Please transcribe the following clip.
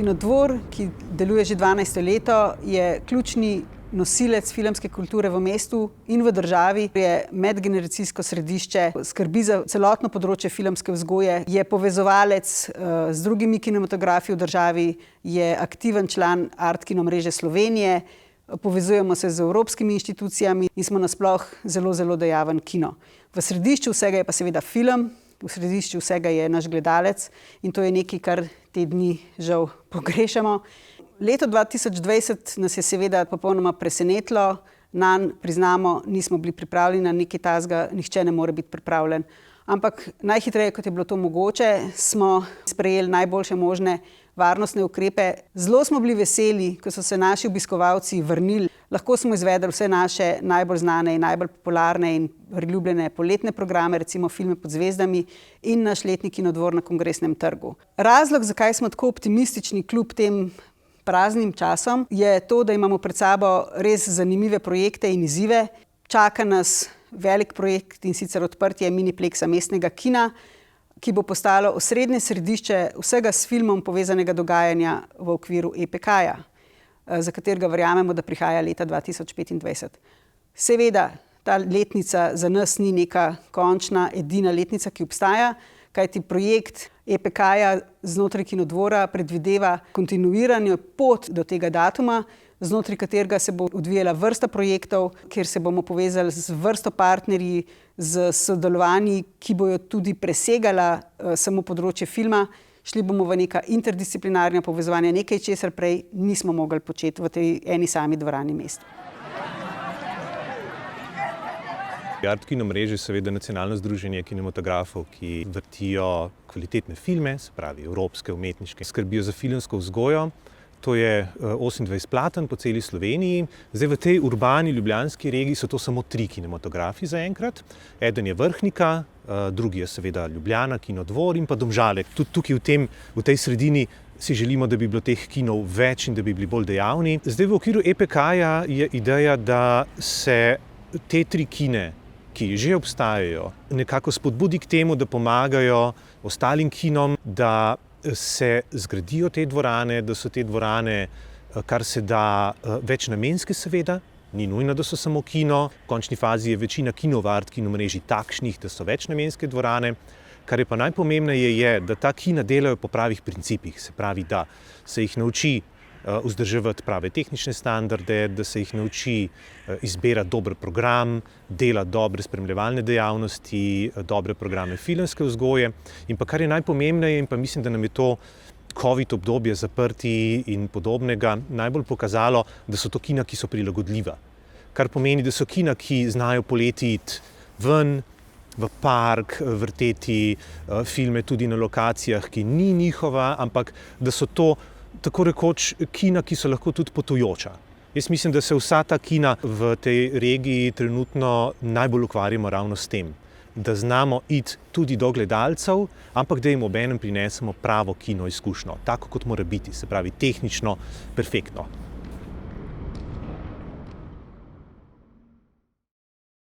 Kinodvor, ki deluje že 12. leto, je ključni nosilec filmske kulture v mestu in v državi. Je medgeneracijsko središče, skrbi za celotno področje filmske vzgoje, je povezovalec z drugimi kinematografi v državi, je aktiven član Art Kino mreže Slovenije, povezujemo se z evropskimi inštitucijami in smo nasploh zelo dejaven kino. V središču vsega je pa seveda film, v središču vsega je naš gledalec in to je nekaj, kar te dni žal pogrešamo. Leto 2020 nas je seveda popolnoma presenetilo, nanj, priznamo, nismo bili pripravljeni na nekaj takega, nihče ne more biti pripravljen. Ampak najhitreje, kot je bilo to mogoče, smo sprejeli najboljše možne varnostne ukrepe. Zelo smo bili veseli, ko so se naši obiskovalci vrnili. Lahko smo izvedli vse naše najbolj znane in najbolj popularne in priljubljene poletne programe, recimo Filme pod zvezdami in naš letni Kinodvor na Kongresnem trgu. Razlog, zakaj smo tako optimistični kljub tem praznim časom, je to, da imamo pred sabo res zanimive projekte in izzive. Čaka nas velik projekt, in sicer odprtje minipleksa mestnega kina, ki bo postalo osrednje središče vsega s filmom povezanega dogajanja v okviru EPK-ja, za katerega verjamemo, da prihaja leta 2025. Seveda, ta letnica za nas ni neka končna, edina letnica, ki obstaja, kajti projekt EPK-ja znotraj Kinodvora predvideva kontinuirano pot do tega datuma, znotraj katerega se bo odvijala vrsta projektov, kjer se bomo povezali z vrsto partnerji, z sodelovanji, ki bojo tudi presegala samo področje filma. Šli bomo v neka interdisciplinarna povezovanja, nekaj, česar prej nismo mogli početi v tej eni sami dvorani mesta. Art Kino mreže je seveda nacionalno združenje kinematografov, ki vrtijo kvalitetne filme, se pravi evropske, umetniške, skrbijo za filmsko vzgojo. To je 28 platen po celi Sloveniji. Zdaj v tej urbani ljubljanski regiji so to samo 3 kinematografi zaenkrat. Eden je Vrhnika, drugi je seveda Ljubljana, Kinodvor in pa Domžale. Tudi tukaj v tej sredini si želimo, da bi bilo teh kinov več in da bi bili bolj dejavni. Zdaj v okviru EPK-ja je ideja, da se te 3 kine, ki že obstajajo, nekako spodbudi k temu, da pomagajo ostalim kinom, da se zgradijo te dvorane, da so te dvorane kar se da večnamenske seveda, ni nujno, da so samo kino. V končni fazi je večina kinov v Art Kino mreži takšnih, da so večnamenske dvorane. Kar je pa najpomembneje je, da ta kina delajo po pravih principih, se pravi, da se jih nauči vzdrževati prave tehnične standarde, da se jih nauči izbirati dober program, delati dobre spremljevalne dejavnosti, dobre programe filmske vzgoje. In pa kar je najpomembneje, in pa mislim, da nam je to COVID obdobje zaprti in podobnega najbolj pokazalo, da so to kina, ki so prilagodljiva. Kar pomeni, da so kina, ki znajo poleti iti ven, v park, vrteti filme tudi na lokacijah, ki ni njihova, ampak da so to tako rekoč kina, ki so lahko tudi potujoča. Jaz mislim, da se vsa ta kina v tej regiji trenutno najbolj ukvarjamo ravno s tem, da znamo iti tudi do gledalcev, ampak da jim obenem prinesemo pravo kino izkušnjo, tako kot mora biti, se pravi tehnično perfektno.